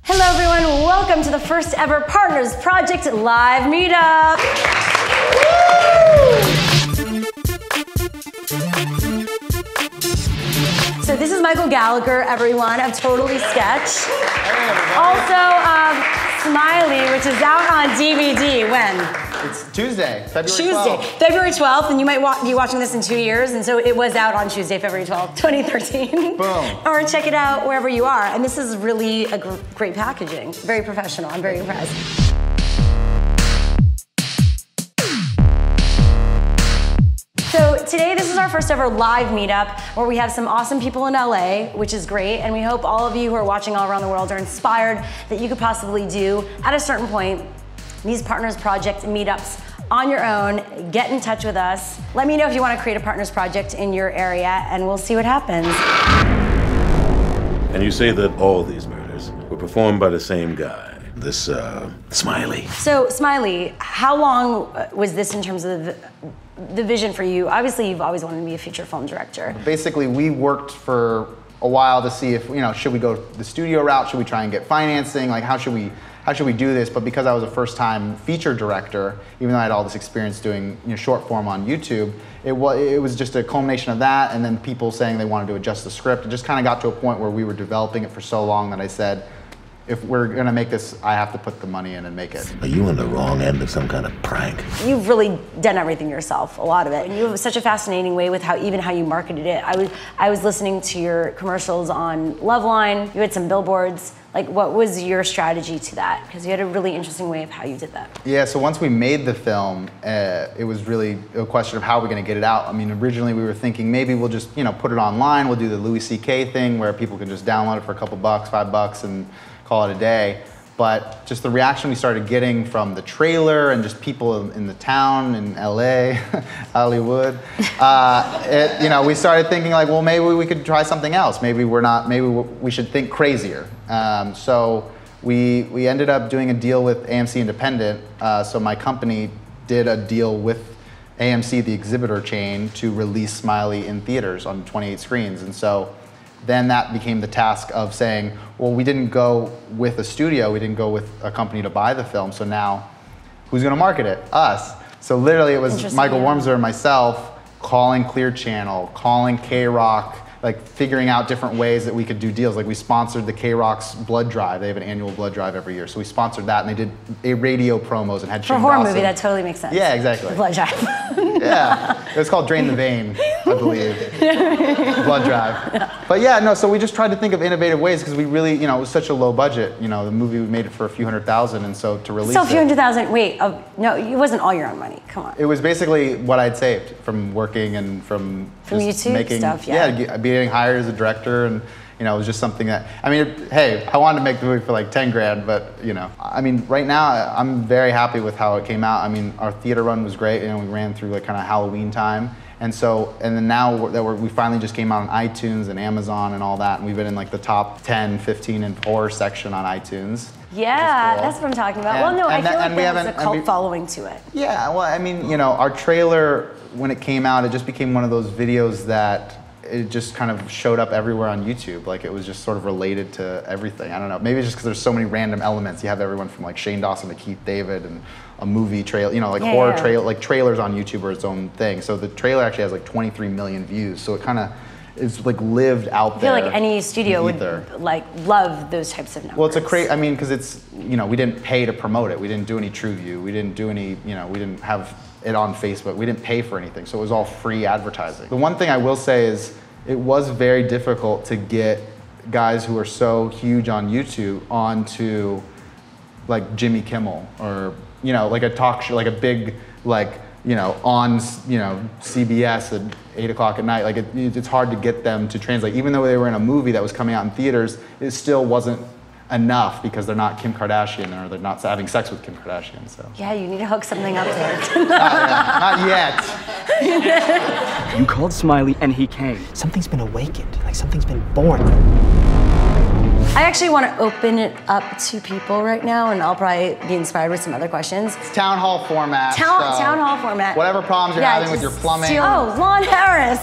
Hello everyone, welcome to the first ever Partners Project live meetup. So this is Michael Gallagher, everyone, of Totally Sketch. Also, Smiley, which is out on DVD, when? It's Tuesday, February 12th. February 12th, and you might be watching this in 2 years, and so it was out on Tuesday, February 12th, 2013. Boom. Or check it out wherever you are. And this is really a great packaging, very professional. I'm very impressed. So today, this is our first ever live meetup where we have some awesome people in LA, which is great, and we hope all of you who are watching all around the world are inspired that you could possibly do, at a certain point, these Partners Project meetups on your own. Get in touch with us. Let me know if you want to create a Partners Project in your area, and we'll see what happens. And you say that all these murders were performed by the same guy, this Smiley. So, Smiley, how long was this in terms of the vision for you? Obviously, you've always wanted to be a feature film director. Basically, we worked for a while to see if, should we go the studio route? Should we try and get financing? Like, how should we do this? But because I was a first-time feature director, even though I had all this experience doing short form on YouTube, it was just a culmination of that, and then people saying they wanted to adjust the script. It just kind of got to a point where we were developing it for so long that I said, if we're gonna make this, I have to put the money in and make it. Are you on the wrong end of some kind of prank? You've really done everything yourself, a lot of it. And you have such a fascinating way with how you marketed it. I was listening to your commercials on Loveline. You had some billboards. Like, what was your strategy to that? Because you had a really interesting way of how you did that. Yeah, so once we made the film, it was really a question of how we're gonna get it out. I mean, originally we were thinking maybe we'll just put it online. We'll do the Louis C.K. thing where people can just download it for a couple bucks, $5, and call it a day. But just the reaction we started getting from the trailer and just people in the town in LA, Hollywood, we started thinking like, well, maybe we could try something else. Maybe we should think crazier. So we ended up doing a deal with AMC Independent. So my company did a deal with AMC, the exhibitor chain, to release Smiley in theaters on 28 screens. And so then that became the task of saying, well, we didn't go with a studio, we didn't go with a company to buy the film, so now who's gonna market it? Us. So literally it was Michael Wormser and myself calling Clear Channel, calling K-Rock, like figuring out different ways that we could do deals. Like we sponsored the K-Rock's blood drive. They have an annual blood drive every year. So we sponsored that, and they did a radio promos and had For a horror movie, that totally makes sense. Yeah, exactly. The blood drive. Yeah, it was called Drain the Vein, I believe. Blood drive. But yeah, no, so we just tried to think of innovative ways because we really, it was such a low budget. The movie, we made it for a few $100,000, and so to release Still a few $100,000, wait, no, it wasn't all your own money, come on. It was basically what I'd saved from working and from YouTube making stuff, yeah. Yeah, being hired as a director, and it was just something that, hey, I wanted to make the movie for like 10 grand, but right now I'm very happy with how it came out. Our theater run was great, we ran through like kind of Halloween time. And then now that we finally just came out on iTunes and Amazon and all that, and we've been in like the top 10, 15 in horror section on iTunes. Yeah, that's what I'm talking about. Well, no, I feel like there's a cult following to it. Yeah, well, our trailer, when it came out, it just became one of those videos that it just kind of showed up everywhere on YouTube. Like it was just sort of related to everything. I don't know, maybe it's just because there's so many random elements. You have everyone from like Shane Dawson to Keith David and a movie trailer, horror trailer, like trailers on YouTube are its own thing. So the trailer actually has like 23 million views. So it kind of is like lived out there. I feel like any studio would like love those types of numbers. Well, it's because it's, we didn't pay to promote it. We didn't do any TrueView. We didn't do any, we didn't have it on Facebook. We didn't pay for anything. So it was all free advertising. The one thing I will say is it was very difficult to get guys who are so huge on YouTube onto like Jimmy Kimmel or, like a talk show, like a big, on, CBS at 8 o'clock at night. Like it's hard to get them to translate. Even though they were in a movie that was coming out in theaters, it still wasn't enough because they're not Kim Kardashian or they're not having sex with Kim Kardashian. So yeah, you need to hook something up there. Not yet. You called Smiley and he came. Something's been awakened, like something's been born. I actually want to open it up to people right now, and I'll probably be inspired with some other questions. It's town hall format. Town hall format. Whatever problems you're having with your plumbing. Oh, Lon Harris.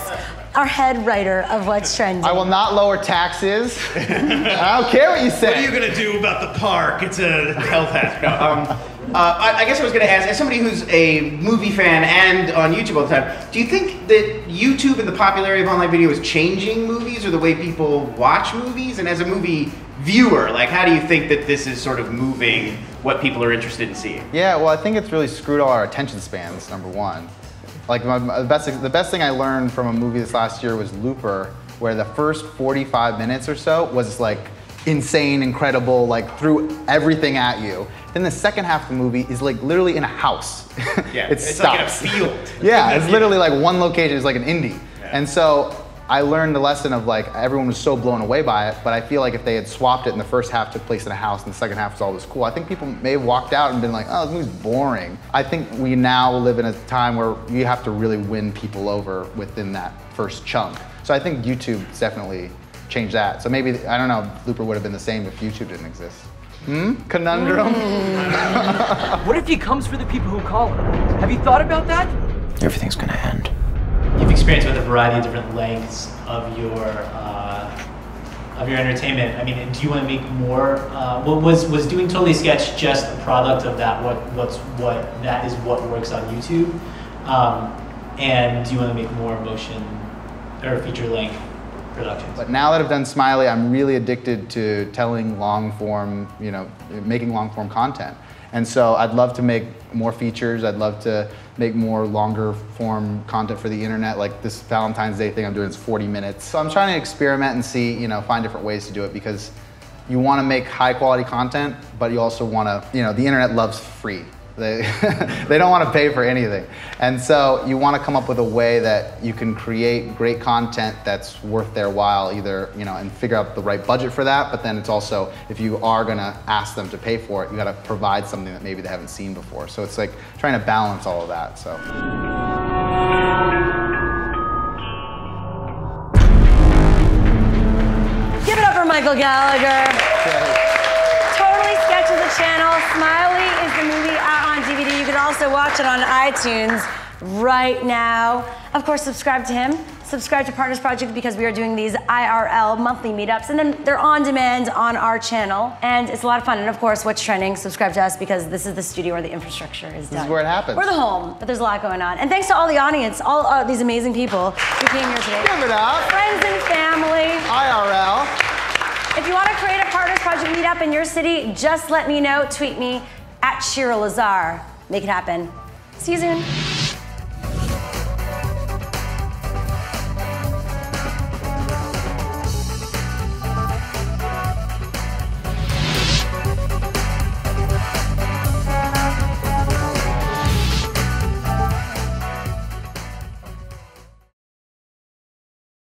our head writer of What's Trending. I will not lower taxes. I don't care what you say. What are you gonna do about the park? It's a health hazard. I guess I was gonna ask, as somebody who's a movie fan and on YouTube all the time, do you think that YouTube and the popularity of online video is changing movies or the way people watch movies? And as a movie viewer, like, how do you think that this is sort of moving what people are interested in seeing? Yeah, well, I think it's really screwed all our attention spans, number one. Like, the best thing I learned from a movie this last year was Looper, where the first 45 minutes or so was like insane, incredible, like threw everything at you. Then the second half of the movie is like literally in a house. Yeah, it it's stops. like in a field. Yeah, it's literally like one location, it's like an indie. Yeah. And so I learned the lesson of like, everyone was so blown away by it, but I feel like if they had swapped it and the first half took place in a house and the second half was all this cool, I think people may have walked out and been like, oh, this movie's boring. I think we now live in a time where you have to really win people over within that first chunk. So I think YouTube's definitely changed that. So maybe, I don't know, Looper would have been the same if YouTube didn't exist. Conundrum? What if he comes for the people who call him? Have you thought about that? Everything's gonna end. You've experienced with a variety of different lengths of your entertainment. I mean, do you want to make more? Was doing Totally Sketch just a product of that? That is what works on YouTube? And do you want to make more motion or feature length productions? But now that I've done Smiley, I'm really addicted to telling long form, making long form content. And so I'd love to make more features. I'd love to make more longer form content for the internet. Like this Valentine's Day thing I'm doing is 40 minutes. So I'm trying to experiment and see, find different ways to do it, because you want to make high quality content, but you also want to, the internet loves free. They don't want to pay for anything. And so you want to come up with a way that you can create great content that's worth their while, either, and figure out the right budget for that, but then it's also, if you are going to ask them to pay for it, you got to provide something that maybe they haven't seen before. So it's like trying to balance all of that, so. Give it up for Michael Gallagher. Totally Sketch is a channel. Smiley is the movie out on DVD. You can also watch it on iTunes right now. Of course, subscribe to him. Subscribe to Partners Project, because we are doing these IRL monthly meetups, and then they're on demand on our channel, and it's a lot of fun. And of course, What's Trending, subscribe to us, because this is the studio where the infrastructure is done. This is where it happens. We're the home, but there's a lot going on. And thanks to all the audience, all these amazing people who came here today. Give it up. Friends and family. IRL. If you want to create a Partners Project meetup in your city, just let me know. Tweet me at Shira Lazar. Make it happen. See you soon.